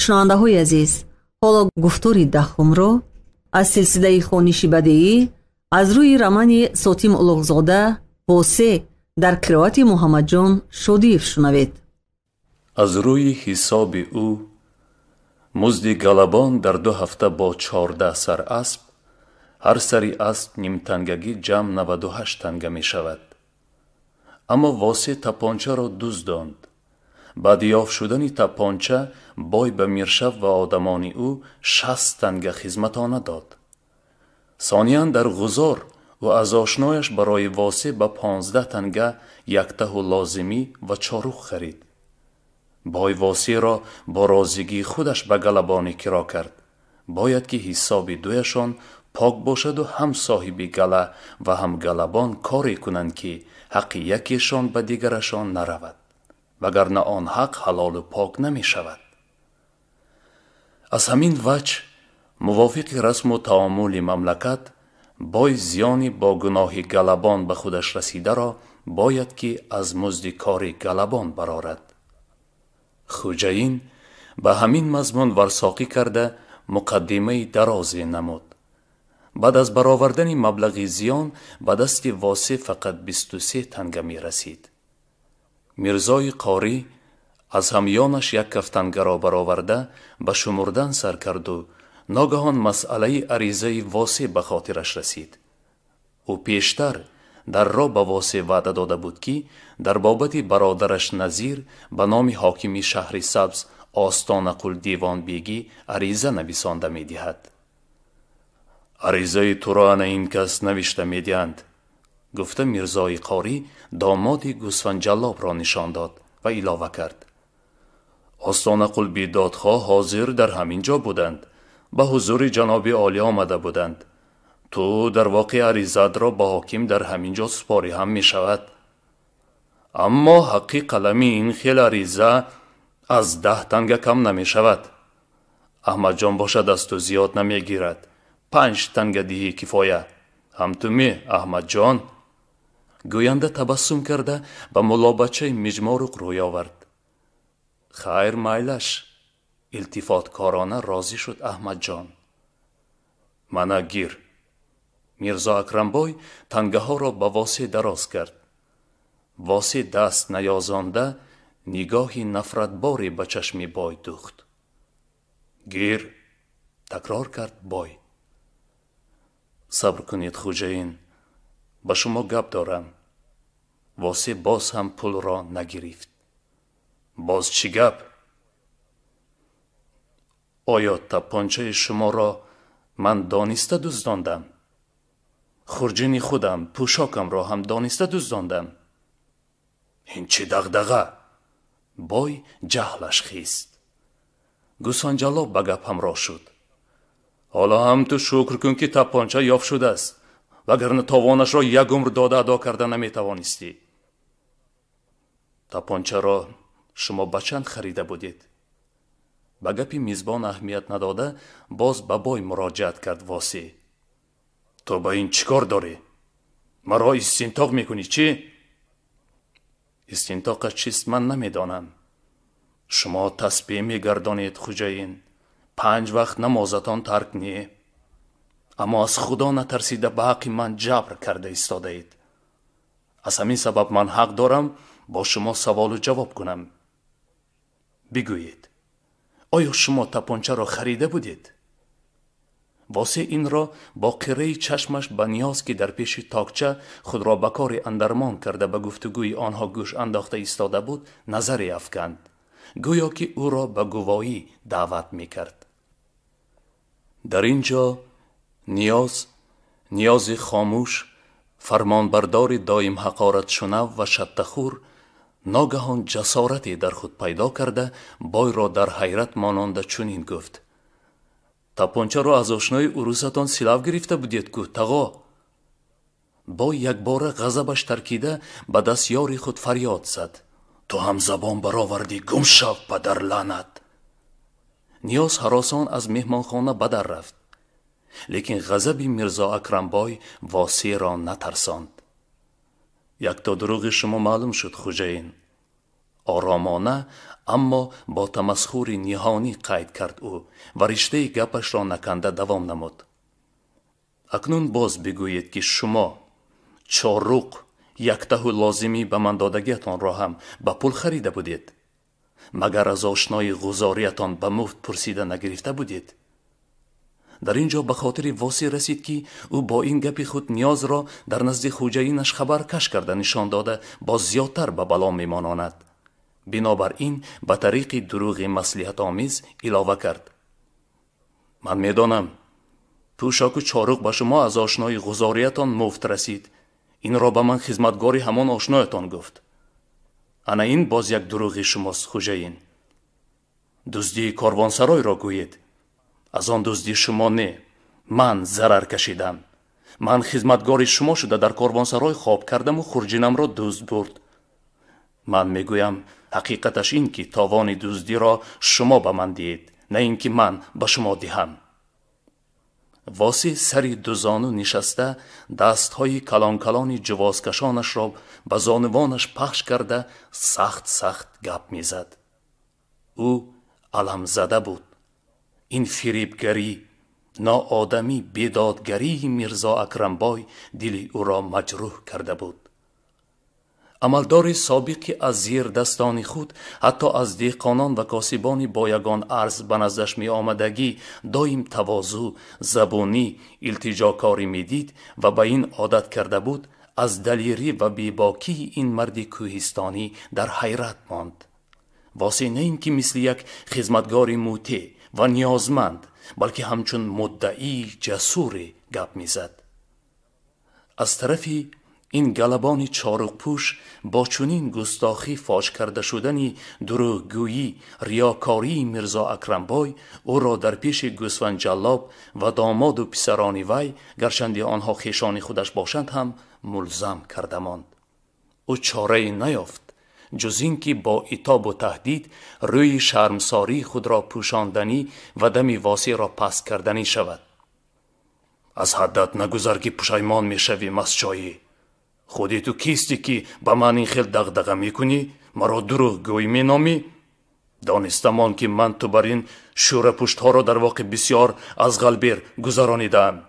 шунавандаҳои азиз, ҳоло гуфтори дахумро аз силсилаи хониши бадеӣ аз рӯи романи Сотим Улуғзода «Восе» дар қироати Муҳаммадҷон Шодиев шунавед. аз рӯи ҳисоби ӯ музди галабон дар 2 ҳафта бо 14 сар асп, ҳар сари асп нимтангагӣ ҷамъ 98 танга мешавад. аммо Восе тапончаро дуздонд. баъди ёфт шудани тапонча бой ба Миршав ва одамони ӯ 60 танга хизматона дод. сониян дар ғузор ӯ аз ошнояш барои Восе ба 15 танга яктаҳу лозимӣ ва чоруғ харид. бой Восеро бо розигии худаш ба галабоне киро кард. бояд ки ҳисоби дуяшон пок бошаду ҳам соҳиби гала ва ҳам галабон коре кунанд ки ҳаққи якешон ба дигарашон наравад, вагарна он ҳақ ҳалолу пок намешавад. аз ҳамин ваҷҳ мувофиқи расму таомули мамлакат бой зиёни бо гуноҳи галабон ба худаш расидаро бояд ки аз музди кори галабон барорад. хуҷаин ба ҳамин мазмун варсоқӣ карда муқаддимаи дарозе намуд. баъд аз баровардани маблағи зиён ба дасти Восе фақат 23 танга мерасид. мирзои қорӣ аз ҳамёнаш як кафтангаро бароварда ба шумурдан сар карду ногаҳон масъалаи аризаи Восе ба хотираш расид. ӯ пештар дар роҳ ба Восе ваъда дода буд ки дар бобати бародараш Назир ба номи ҳокими шаҳри Сабз Остонақул Дивонбегӣ ариза нависонда медиҳад. аризаи туро ана ин кас навишта медиҳанд, гуфта мирзои қорӣ домоди Гусфанҷаллобро нишон дод ва илова кард. Остонақул бидодхоҳ ҳозир дар ҳамин ҷо буданд, ба ҳузури ҷаноби олӣ омада буданд. ту дар воқеъ аризатро ба ҳоким дар ҳамин ҷо супорӣ ҳам мешавад. аммо ҳаққи қалами ин хел ариза аз 10 танга кам намешавад. аҳмадҷон боша дасту зиёд намегирад. 5 танга диҳӣ кифоя. ҳамтуми аҳмадҷон? гӯянда табассум карда ба мулобачаи миҷморуқ рӯй овард. хайр майлаш, илтифоткорона розӣ шуд аҳмадҷон. мана гир. мирзо Акрамбой тангаҳоро ба Восе дароз кард. Восе даст наёзонда нигоҳи нафратборе ба чашми бой духт. гир, такрор кард бой. сабр кунед хуҷаин, ба шумо гап дорам. Восе боз ҳам пулро нагирифт. боз чӣ гап? оё тапончаи шуморо ман дониста дуздондам? хурҷини худам, пӯшокамро ҳам дониста дуздондам? ин чӣ дағдаға? бой ҷаҳлаш хист. Гусфанҷаллоб ба гап ҳамроҳ шуд. ҳоло ҳам ту шукр кун ки тапонча ёфт шудааст, вагарна товонашро як умр дода адо карда наметавонистӣ. тапончаро шумо ба чанд харида будед? ба гапи мизбон аҳамият надода боз ба бой муроҷиат кард Восе. ту ба ин чӣ кор дорӣ? маро истинтоқ мекунӣ чӣ? истинтоқаш чист ман намедонам. шумо тасбеҳ мегардонед хуҷаин, 5 вақт намозатон тарк не. аммо аз худо натарсида ба ҳаққи ман ҷабр карда истодаед. аз ҳамин сабаб ман ҳақ дорам бо шумо саволу ҷавоб кунам. бигӯед, оё шумо тапончаро харида будед? Восе инро бо қирраи чашмаш ба ниёз ки дар пеши токча худро ба кори андармон карда ба гуфтугӯи онҳо гӯш андохта истода буд, назаре афканд, гӯё ки ӯро ба гувоҳӣ даъват мекард. дар ин ҷо ниёзи хомӯш, фармонбардори доим ҳақоратшунав ва шаттахӯр ногаҳон ҷасорате дар худ пайдо карда бойро дар ҳайрат мононда чунин гуфт. тапончаро аз ошнои урусатон силав гирифта будед ку тағо? бой якбора ғазабаш таркида ба дастёри худ фарёд зад. ту ҳам забон баровардӣ, гум шав падар лаънат. ниёз ҳаросон аз меҳмонхона ба дар рафт. лекин ғазаби мирзо Акрамбой Восеро натарсонд. як то дурӯғи шумо маълум шуд хуҷаин. آرامانه اما با تمسخر نهانی قید کرد او و رشته گپش را نکنده دوام نمود. اکنون باز بگویید که شما چارق یک ته لازمی به من دادگیتان را هم به پول خریده بودید؟ مگر از آشنای غزاریتان به مفت پرسیده نگرفته بودید؟ در اینجا به خاطر واسی رسید که او با این گپ خود نیاز را در نزد خوجینش خبر کش کرده نشان داده با زیادتر به بلا میماناند. بنابراین به طریق دروغ مصلحت آمیز علاوه کرد: من میدانم پوشاک و چارق به شما از آشنای غزاریتان مفت رسید. این را به من خدمتگاری همان آشنایتان گفت. انا این باز یک دروغ شماست خوجین. دزدی کاروانسرای را گویید. از آن دزدی شما نه، من ضرر کشیدم. من خدمتگار شما شده در کاروانسرای خواب کردم و خورجینم را دزد برد. من میگویم حقیقتش این که تاوان دزدی را شما به من دهید، نه اینکه من به شما دهم. واسی سری دوزانو نشسته دستهای کلان کلان جوازکشانش را به زانوانش پخش کرده سخت گپ میزد. او علم زده بود. این فریبگری، ناآدمی بیدادگری میرزا اکرمبای دل او را مجروح کرده بود. عملدار سابقی از زیر دستان خود حتی از دهقانان و کاسبان با یگان عرض به نزدش می آمدگی دایم تواضع، زبونی، التجاکاری می دید و به این عادت کرده بود. از دلیری و بیباکی این مرد کوهستانی در حیرت ماند. واسه نه اینکه مثل یک خدمتگار موطع و نیازمند، بلکه همچون مدعی جسور گپ میزد. از طرفی این گلبان چارق پوش با چنین گستاخی فاش کرده شدنی دروغگویی، ریاکاری میرزا اکرمبای او را در پیش گوسفند جلاب و داماد و پسران وی، گرچند آنها خویشان خودش باشند، هم ملزم کرده ماند. او چاره نیافت جز این که با عتاب و تهدید روی شرمساری خود را پوشاندنی و دم واسی را پس کردنی شود. از حدت نگذر که پشیمان میشوی مسجایی. خودی تو کیستی که به من این خیل دغدغه میکنی؟ مرا دروغ گوی مینامی؟ دانستمان که من تو بر این شور پشت ها را در واقع بسیار از غلبیر گذرانیدم.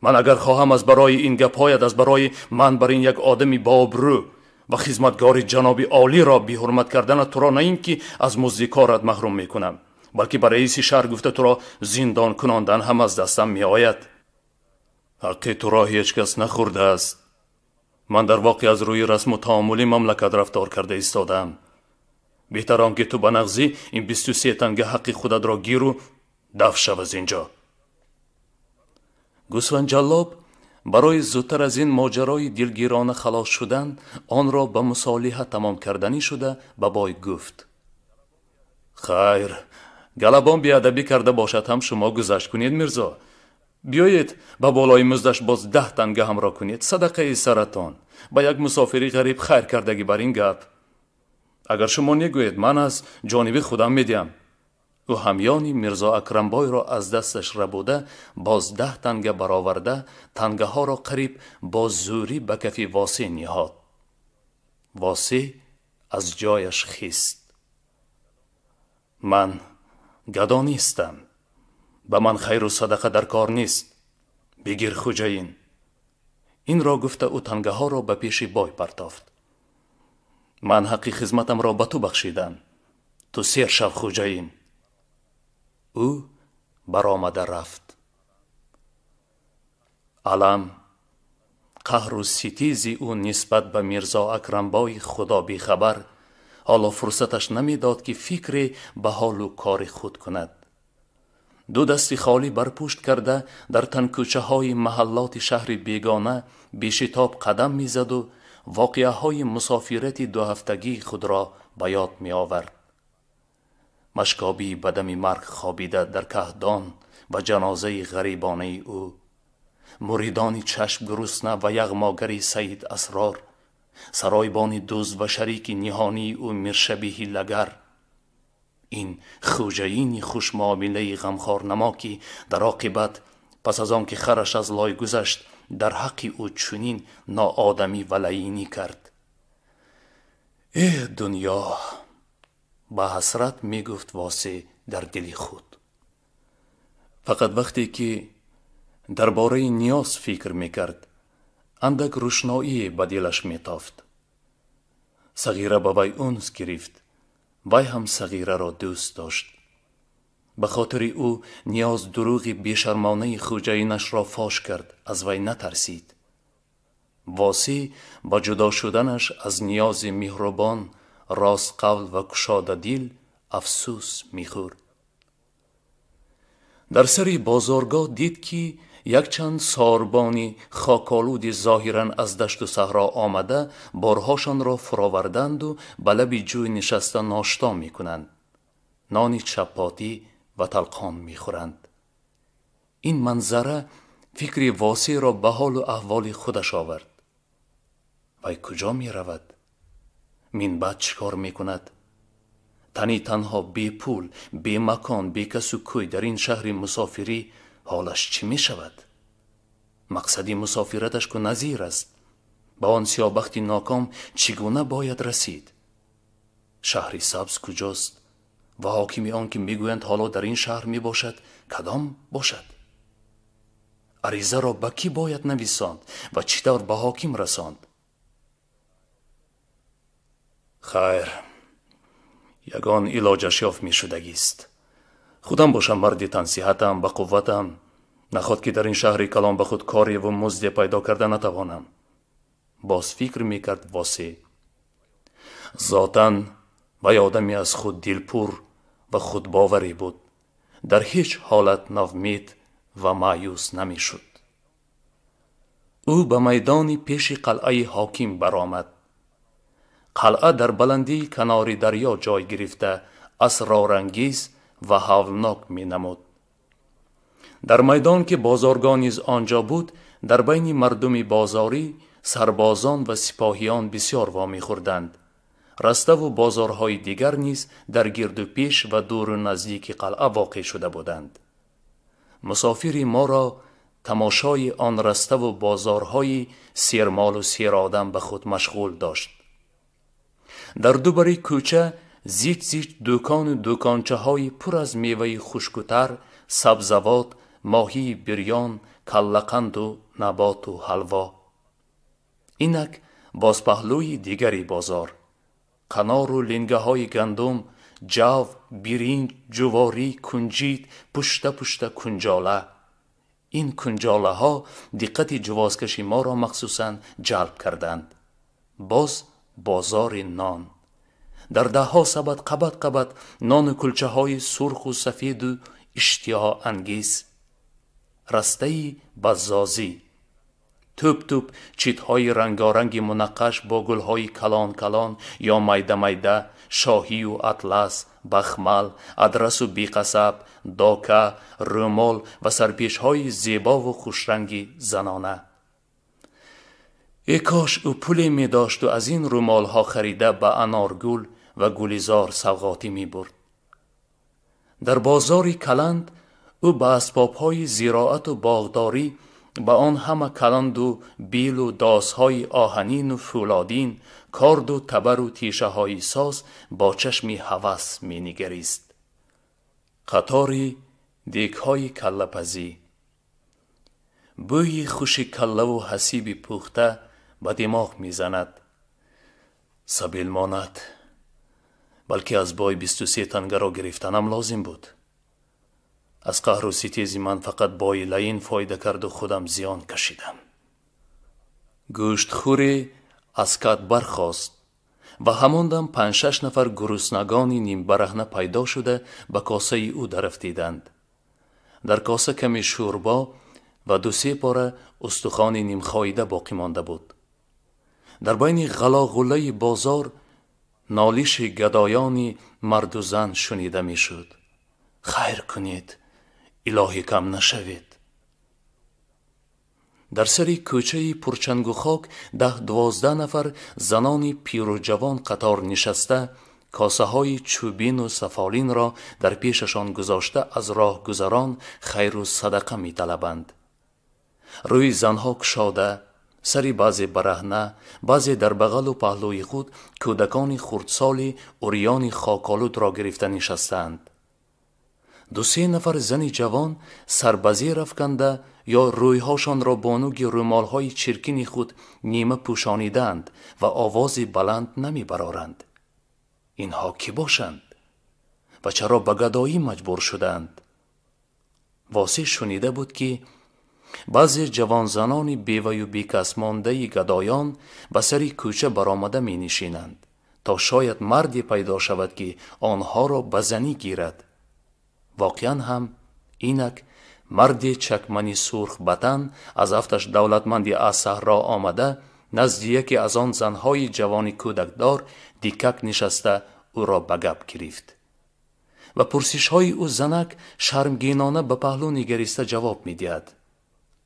من اگر خواهم از برای این گپایت، از برای من بر این یک آدمی با آبرو و خدمتگار جناب عالی را بی حرمت کردن تو را نه این که از مزد کارت محروم میکنم، بلکه به رئیس شهر گفته تو را زندان کناندن هم از دستم می آید. حق تو را هیچ کس نخورده است. من در واقع از روی رسم و تعامل مملکت رفتار کرده ایستادم. بهتر آنکه تو به نغزی این 23 تنگه حق خودت را گیر و دفع شو از اینجا. گوسفند جلاب برای زودتر از این ماجرای دلگیرانه خلاص شدن آن را به مصالحه تمام کردنی شده به بای گفت: خیر، گلبان بیادبی کرده باشد هم شما گذشت کنید میرزا. بیایید به بالای مزدش باز 10 تنگه همراه کنید، صدقه سرطان. به یک مسافری غریب خیر کردگی بر این گپ. اگر شما نگویید من از جانب خودم میدیم. او همیانی میرزا اکرمبای را از دستش ربوده باز 10 تنگه برآورده تنگه ها را قریب با زوری به کف واسی نهاد. واسی از جایش خیست. من گدا نیستم. به من خیر و صدقه در کار نیست. بگیر خوجین. این را گفته او تنگه ها را به پیش بای پرتافت. من حقی خدمتم را به تو بخشیدم. تو سیر شو خوجین. او برآمده رفت. علم، قهر و ستیز او نسبت به میرزا اکرمبای خدا بی خبر حالا فرصتش نمیداد که فکر به حال و کار خود کند. 2 دستی خالی برپشت کرده در تنگکوچه های محلات شهر بیگانه بیشتاب قدم میزد و واقعه های مسافرت 2 هفتگی خود را به یاد می آورد. مشکابی به دم مرگ خوابیده در کهدان و جنازه غریبانه او، مریدان چشم گرسنه و یغماگری سید اسرار، سرایبان دزد و شریک نهانی او میرشبیه لگر. این خوجین خوشمعامله غمخوار نما که در عاقبت پس از آن که خرش از لای گذشت در حق او چنین ناآدمی و لعینی کرد. ای دنیا، با حسرت می گفت واصی در دل خود. فقط وقتی که درباره نیاز فکر می کرد اندک روشنایی به دلش می تافت. صغیره به وی انس گرفت. وی هم صغیره را دوست داشت. به خاطر او نیاز دروغ بیشرمانه خوجینش را فاش کرد. از وی نترسید. واصی با جدا شدنش از نیاز مهربان، راست قول و گشاده دل افسوس می‌خورد. در سری بازارگاه دید که یک چند ساربانی خاکالود ظاهراً از دشت و صحرا آمده بارهاشان را فراوردند و به لب جوی نشسته ناشتا می‌کنند. نان چپاتی و تلقان می‌خورند. این منظره فکر واصی را به حال و احوال خودش آورد. وی کجا می رود؟ من بعد چیکار می کند؟ تنی تنها بی پول، بی مکان، بی کس و کوی در این شهر مسافری حالش چی می شود؟ مقصدی مسافرتش که نظیر است. با آن سیاه‌بختی ناکام چگونه باید رسید؟ شهر سبز کجاست؟ و حاکمی آن که می گویند حالا در این شهر می باشد کدام باشد؟ عریضه را به کی باید نویساند و چطور به حاکم رساند؟ خیر، یگان علاجش یافت می شدگی است. خودم باشم مرد تنصیحتم به قوتم، نخواد که در این شهر کلان به خود کاری و مزد پیدا کرده نتوانم. باز فکر می کرد واصی. ذاتاً وی آدمی از خود دلپور و خود باوری بود. در هیچ حالت ناامید و مایوس نمی شد. او به میدان پیش قلعه حاکم برآمد. قلعه در بلندی کنار دریا جای گرفته اسرارانگیز و هولناک می نمود. در میدان که بازارگاه نیز آنجا بود، در بین مردم بازاری سربازان و سپاهیان بسیار وامی خوردند. رسته و بازارهای دیگر نیز در گرد و پیش و دور و نزدیک قلعه واقع شده بودند. مسافری ما را تماشای آن رسته و بازارهای سیرمال و سیر آدم به خود مشغول داشت. در دوبری کوچه زیچ دکان و دکانچه های پر از میوه خشک‌تر، سبزوات، ماهی بریان، کله‌قند و نبات و حلوا. اینک باز پهلوی دیگری بازار. کنار و لنگه های گندم، جو، برنج، جواری، کنجید، پشت کنجاله. این کنجاله ها دقت جوازکشی ما را مخصوصاً جلب کردند. باز بازار نان. در دهها سبد قبد نان کلچه های سرخ و سفید و اشتها انگیز. رسته بزازی. توپ چیت‌های رنگارنگ منقش با گل‌های کلان یا میده شاهی و اطلس، بخمل، ادرس و بیقصب، داکه، رومال و سرپیش‌های زیبا و خوشرنگی زنانه. ای کاش او پولی می داشت و از این رومال‌ها خریده به انارگل و گلزار سوغاتی می برد. در بازاری کلند او به اسباب‌های زراعت و باغداری، با آن همه کلند و بیل و داس‌های آهنین و فولادین، کارد و تبر و تیشه های ساز با چشمی هوس می نگریست. قطاری دیگ‌های کله‌پزی. بوی خوش کله و حسیب پخته به دماغ می زند. سبیل ماند، بلکه از بای 23 تنگه را گرفتنم لازم بود. از قهر و ستیز من فقط بای لین فایده کرد و خودم زیان کشیدم. گوشت خوری از کت برخاست و هماندم 5-6 نفر گرسنگانی نیم برهنه پیدا شده به کاسه او درفتیدند. در کاسه کمی شوربا و 2-3 پاره استخوان نیم خاییده باقی مانده بود. در بین غلاغله بازار نالیش گدایانی مرد و زن شنیده می شد. خیر کنید، الهی کم نشوید. در سری کوچه پرچنگ و خاک 10-12 نفر زنانی پیر و جوان قطار نشسته کاسه های چوبین و سفالین را در پیششان گذاشته از راه گذران خیر و صدقه می طلبند. روی زنها کشاده سری بعضی برهنه، بعضی در بغل و پهلوی خود کودکان خردسالی اوریان خاکالود را گرفته نشستند. 2-3 نفر زن جوان سربزیر افکنده یا رویهاشان را بانوی رومالهای چرکین خود نیمه پوشانیدند و آوازی بلند نمی برارند. اینها کی باشند؟ و چرا به گدایی مجبور شدند؟ واسی شنیده بود که بعضی جوان زنان بیوه و بیکس مانده گدایان به سری کوچه برآمده می نشینند تا شاید مردی پیدا شود که آنها را به زنی گیرد. واقعا هم اینک مردی چکمنی سرخ بطن از افتش دولتمندی از صحرا آمده نزد یکی از آن زنهای جوانی کودکدار دیکک نشسته او را به گپ گرفت و پرسش های او زنک شرمگینانه به پهلو نگریسته جواب می دهد.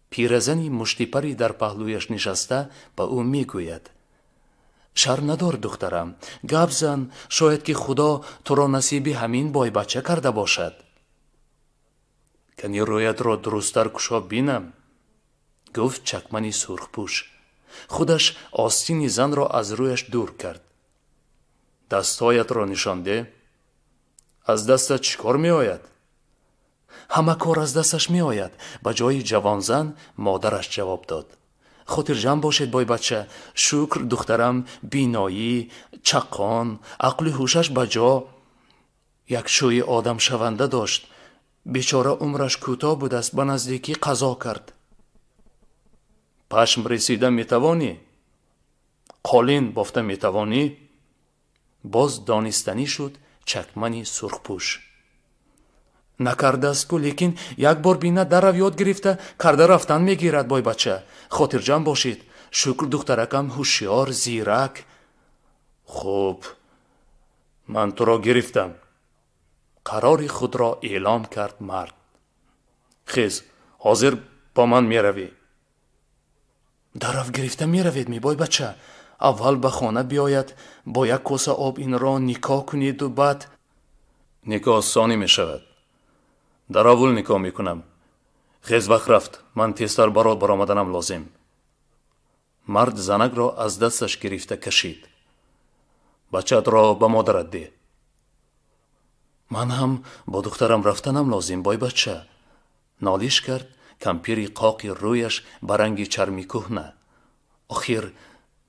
پیرزنی مشتیپری در پهلویش نشسته به او می گوید شرم ندار دخترم، گپ زن، شاید که خدا تو را نصیبی همین بای بچه کرده باشد. کنی رویت را درستر کشا بینم، گفت چکمنی سرخ پوش. خودش آستین زن را از رویش دور کرد. دستایت را نشانده؟ از دستت چیکار می آید؟ همه کار از دستش می آید. به جای جوان زن مادرش جواب داد. خاطر جمع باشید بای بچه، شکر دخترم بینایی، چقان، عقل هوشش بجا. یک شوی آدم شونده داشت. بیچاره عمرش کوتاه بود است، به نزدیکی قضا کرد. پشم رسیده می توانی؟ قالین بافته می توانی؟ باز دانستنی شد چکمنی سرخپوش. نکرده است کو، لیکن یک بار بینه در یاد گرفته کرده رفتن میگیرد بای بچه. خاطر جمع باشید. شکر دخترکم هوشیار، زیرک. خوب، من تو را گرفتم. قرار خود را اعلام کرد مرد. خیز، حاضر با من می روی؟ درف گرفته می روید می بای بچه. اول به خانه بیاید، با یک کاسه آب این را نکاح کنید و بعد نکاح آسانی می شود. در اول نکاح می کنم. خیز وقت رفت، من تیزتر برات برآمدنم لازم. مرد زنک را از دستش گرفته کشید. بچت را به مادرت ده. من هم با دخترم رفتنم لازم بای بچه. نالیش کرد کمپیری قاقی رویش برنگی چرمی کهنه. آخر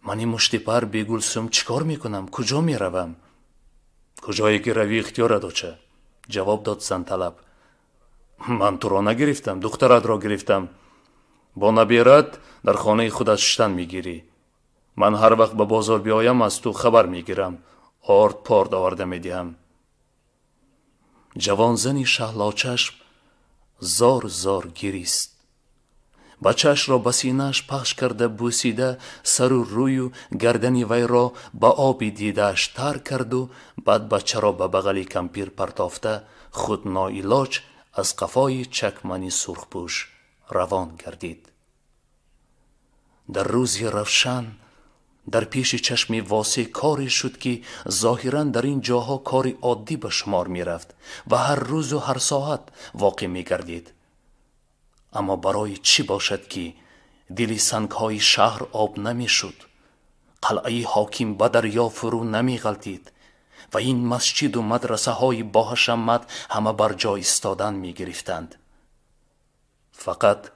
منی مشتی پر بی گلسوم چیکار میکنم؟ کجا میروم؟ کجایی که روی اختیار داچه، جواب داد زن طلب. من تو را نگرفتم، دخترت را گرفتم. با نبیرت در خانه خودت شتن میگیری. من هر وقت به بازار بیایم از تو خبر میگیرم، آرد پارد آورده میدیم. جوان زنی شهلا چشم زار زار گریست. بچهش را به سینه‌اش پخش کرده بوسیده سر و روی و گردن وی را به آبی دیده‌اش تر کرد و بعد بچه را به بغل کمپیر پرتافته خود ناعلاج از قفای چکمنی سرخپوش روان گردید. در روزی روشن در پیش چشم واسی کاری شد که ظاهراً در این جاها کاری عادی به شمار می رفت و هر روز و هر ساعت واقع می گردید. اما برای چی باشد که دل سنگهای شهر آب نمی شد، قلعه حاکم به دریا فرو نمی غلطید و این مسجد و مدرسه های با حشمت همه بر جای ایستادن می گرفتند. فقط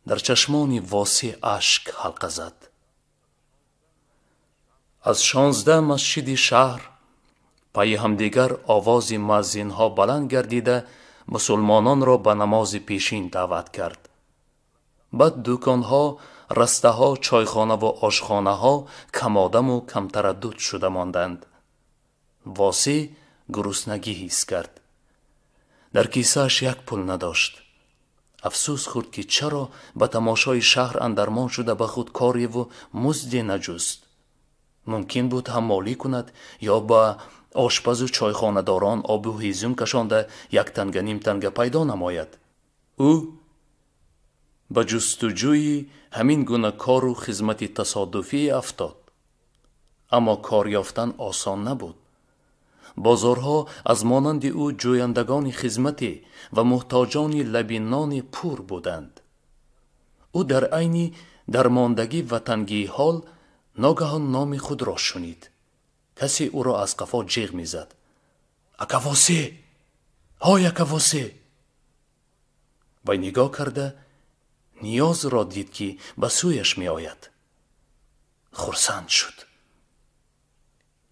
در چشمان واسی اشک حلقه زد. از 16 مسجد شهر پای همدیگر آواز مؤذن ها بلند گردیده مسلمانان را به نماز پیشین دعوت کرد. بعد دکان ها، رسته ها، چایخانه و آشخانه ها کم آدم و کم تردد شده ماندند. واسی گرسنگی حس کرد. در کیسه‌اش یک پول نداشت. افسوس خورد که چرا به تماشای شهر اندرمان شده به خود کاری و مزدی نجست. ممکن بود حمالی کند یا به آشپز و چایخانه داران آب و هیزم کشانده 1 تنگه نیم تنگه پیدا نماید. او به جستجوی همین گونه کار و خدمت تصادفی افتاد. اما کار یافتن آسان نبود. بازارها از مانند او جویندگان خدمتی و محتاجان لب نان پور بودند. او در عین در ماندگی و تنگی حال ناگهان نام خود را شنید. کسی او را از قفا جیغ میزد. اکاواسه! های اکاواسه! وی نگاه کرده نیاز را دید که به سویش می آید. خرسند شد.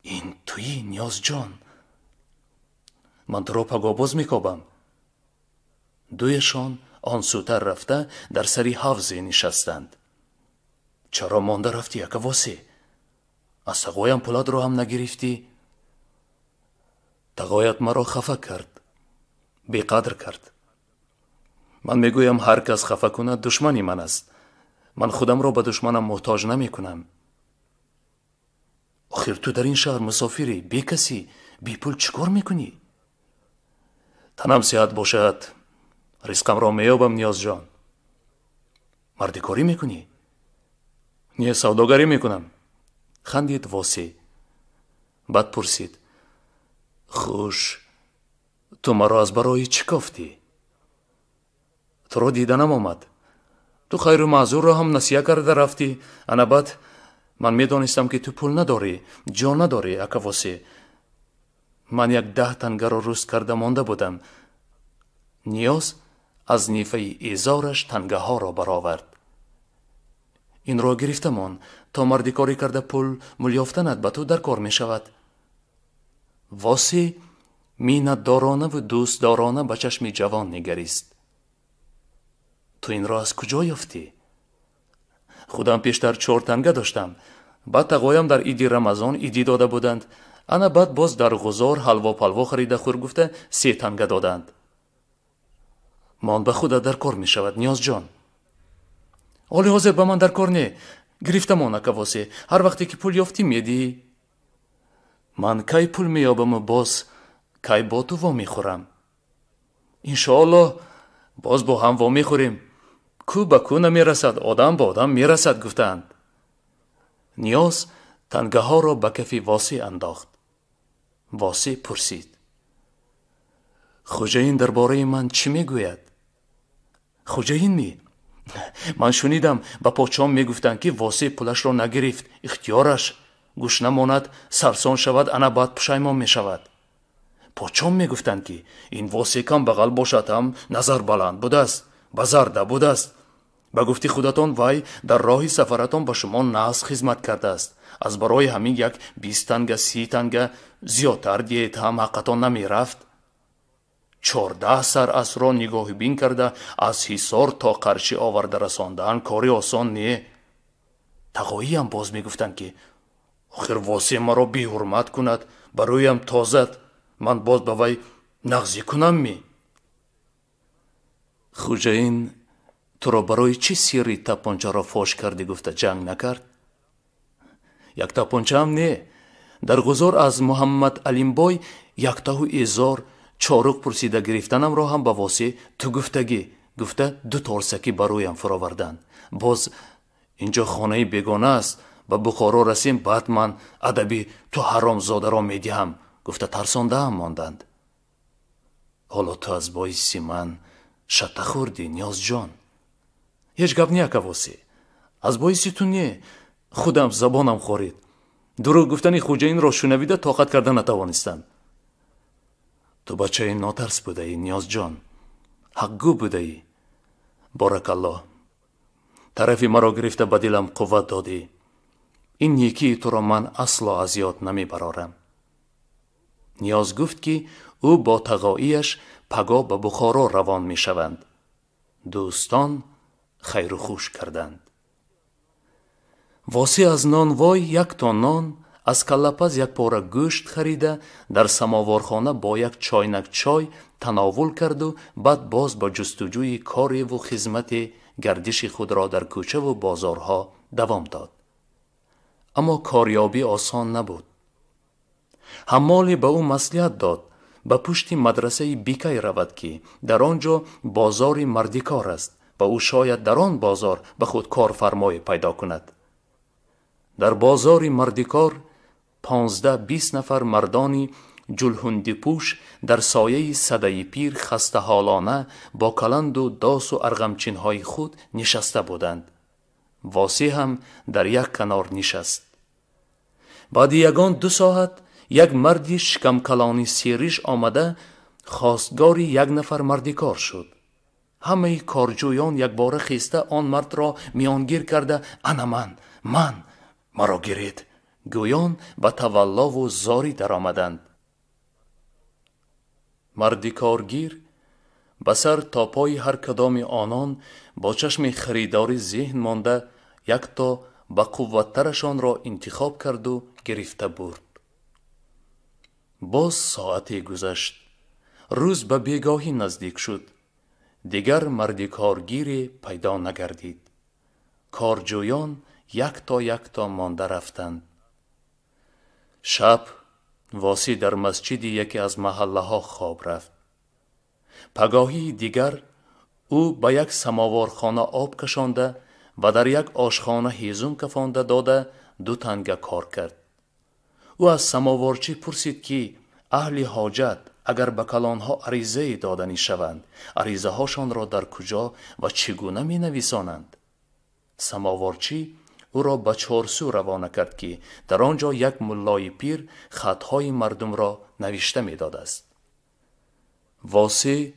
این تویی نیاز جان؟ من تو را پگاوباز می کابم. دویشان آن سوتر رفته در سری حوضی نشستند. چرا مانده رفتی اکاواسه؟ از تقایم پولاد را هم نگرفتی؟ تقایت مرا خفه کرد، بیقدر کرد. من میگویم هر کس خفه کند دشمنی من است. من خودم را به دشمنم محتاج نمی کنم. آخر تو در این شهر مسافری، بی کسی، بی پول چیکار میکنی؟ تنم صحت باشد رزقم را میابم نیاز جان. مردی کاری میکنی؟ نه سوداگری میکنم. خندید واسی. بعد پرسید خوش تو مرا از برای چی کافتی؟ تو را دیدنم آمد. تو خیر و معذور را هم نصیحه کرده رفتی. انا بعد من میدانستم که تو پول نداری، جان نداری اکاواسه. من 10 تنگه را روز کرده مانده بودم. نیاز از نیفه ایزارش تنگه ها را برآورد. این را گرفتمان تا مردی کاری کرده پول یافتنت به تو در کار می شود. واسی مینت دارانه و دوست دارانه به چشم جوان نگریست. تو این را از کجا یافتی؟ خودم پیشتر 4 تنگه داشتم. بعد تقایم در ایدی رمضان ایدی داده بودند. انا بعد باز در غزار حلوا پلوا خریده خور گفته 3 تنگه دادند. من به خودت در کار می شود نیاز جان. حالی حاضر به من در کار نه. گرفتم آن اکاواسه. هر وقتی که پول یافتی میدی. من کی پول میابم و باز کی با تو وا میخورم. انشاءالله باز با هم وا میخوریم. کو به کو نمیرسد آدم با آدم میرسد گفتند. نیاز تنگه ها را به کف واسی انداخت. واسی پرسید خوجین درباره من چی میگوید؟ خوجین می؟ من شنیدم به پاچام میگفتند که واسی پولش را نگرفت، اختیارش گوش نماند سرسان شود انا بعد پشیمان میشود. پاچام میگفتند که این واسی کم بغل باشد هم نظر بلند بوده است، بزرده بوده است. به گفتی خودتان وی در راه سفرتان به شما ناز خدمت کرده است. از برای همین 20 تنگه 30 تنگه زیادتر دیت هم حقتان نمی رفت. 14 سر از را نگاه بین کرده از حصار تا قرچی آورده رساندن کاری آسان نیه. تقایی هم باز می گفتند که آخر واسی مرا بی حرمت کند برایم تازد من باز به وی نغزی کنم می. خوجین تو را برای چی سیری تپانچه را فاش کردی گفته جنگ نکرد؟ 1 تپانچه هم نه. در غزار از محمد علیم بای 1 تهو ایزار چارق پرسیده گرفتنم را هم به واسی تو گفتگی گفته 2 تارسکی برایم فراوردن. باز اینجا خانه بیگانه است. به بخارا رسیم بعد من ادبی تو حرام زاده را میدیم گفته ترسانده هم ماندند. حالا تو از باعث من شته خوردی نیاز جان. هیچ گپ نیا واسی. از باعث تو نه. خودم زبانم خورید. دروغ گفتن خوجین را شنویده طاقت کرده نتوانستم. تو بچه ناترس بوده ای نیاز جان. حقگو بوده ای. بارک الله. طرفی مرا گرفته به دلم قوت دادی. این یکی تو را من اصلا از یاد نمی برارم. نیاز گفت که او با تقاییش پگاه به بخارا روان می شوند. دوستان خیر و خوش کردند. واسی از نان وای 1 تا نان از کلپز 1 پاره گوشت خریده در سماوارخانه با 1 چاینک چای تناول کرد و بعد باز با جستجوی کاری و خدمت گردش خود را در کوچه و بازارها دوام داد. اما کاریابی آسان نبود. حمالی به او مصلحت داد به پشت مدرسه بیکی رود که در آنجا بازار مردیکار است و او شاید در آن بازار به خود کارفرمای پیدا کند. در بازار مردیکار 15-20 نفر مردانی جلهندی پوش در سایه صده پیر خسته حالانه با کلند و داس و ارغمچین های خود نشسته بودند. واسی هم در یک کنار نشست. بعد یگان 2 ساعت یک مردی شکم کلانی سیریش آمده خواستگاری یک نفر مردی کار شد. همه کارجویان یک باره خیسته آن مرد را میانگیر کرده انا من مرا گیرید گویان به تولا و زاری در آمدند. مردی کارگیر به سر تا پای هر کدام آنان با چشم خریداری ذهن مانده یک تا با قوتترشان را انتخاب کرد و گرفته برد. باز ساعتی گذشت. روز به بیگاهی نزدیک شد. دیگر مردی کارگیری پیدا نگردید. کارجویان یک تا مانده رفتند. شب واسی در مسجد یکی از محله ها خواب رفت. پگاهی دیگر او به یک سماوارخانه آب کشانده و در یک آشخانه هیزم کفانده داده 2 تنگه کار کرد. او از سماوارچی پرسید که اهل حاجت اگر به کلانها عریضه دادنی شوند عریضه هاشان را در کجا و چگونه می نویسانند؟ سماوارچی او را به 4 سو روانه کرد که در آنجا یک ملای پیر خطهای مردم را نوشته می داده است. واسی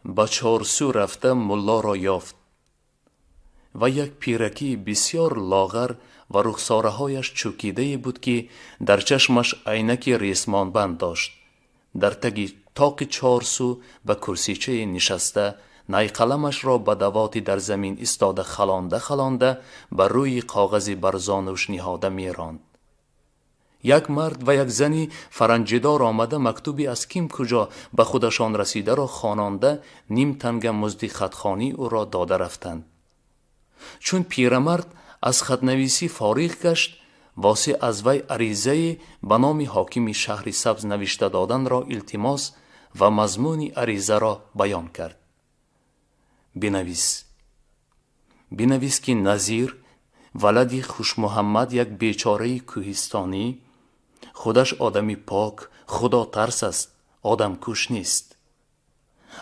به 4 سو رفته ملا را یافت و یک پیرکی بسیار لاغر و رخساره هایش چوکیده بود که در چشمش عینک ریسمان بند داشت. در تگی تاق 4 سو به کرسیچه نشسته نای قلمش را به دواتی در زمین ایستاده خلانده بر روی کاغذی بر زانوش نهاده می راند. یک مرد و یک زنی فرنجیدار آمده مکتوبی از کیم کجا به خودشان رسیده را خواننده نیم تنگ مزد خطخوانی او را داده رفتند. چون پیرمرد از خطنویسی فارغ گشت واسی از وی عریضه به نام حاکم شهر سبز نوشته دادن را التماس و مضمون عریضه را بیان کرد. بنویس که نظیر ولدی خوش محمد یک بیچاره کوهستانی خودش آدمی پاک خدا ترس است آدم کش نیست.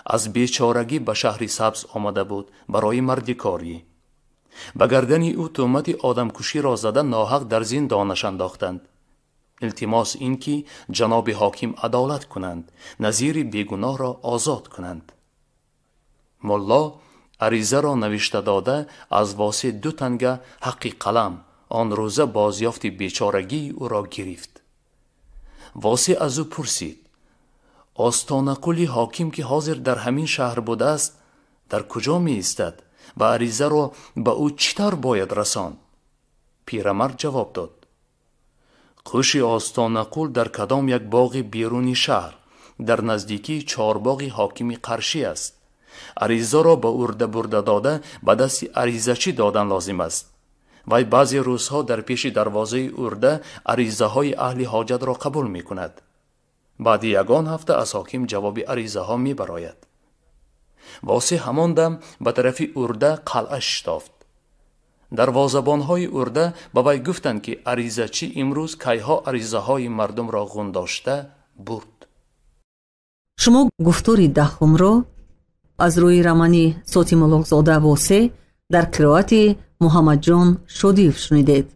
از بیچارگی به شهر سبز آمده بود برای مردی کاری. به گردن او تهمت آدم کشی را زده ناحق در زندانش انداختند. التماس این که جناب حاکم عدالت کنند نظیر بیگناه را آزاد کنند. ملا عریضه را نوشته داده از واسی 2 تنگه حق قلم آن روزه بازیافت بیچارگی او را گرفت. واسی از او پرسید آستانه قلی حاکم که حاضر در همین شهر بوده است در کجا می ایستد و عریضه را به او چطور باید رساند؟ پیرمرد جواب داد قش آستانه قل در کدام یک باغ بیرونی شهر در نزدیکی 4 باغ حاکم قرشی است. عریضه را به ارده برده داده به دست عریضه چی دادن لازم است. وی بعضی روزها در پیش دروازه ارده عریضه های اهل حاجت را قبول می کند. بعد 1 هفته از حاکم جواب عریضه ها می براید. واسی همان دم به طرف ارده قلعه شتافت. دروازه‌بان های ارده به وی گفتند که عریضه چی امروز کیها عریضه های مردم را گنداشته برد. شما گفتار 10 را از روی رمانی صوتی ملکزاده واسی در قرائت محمد جان شودیف شنیدید.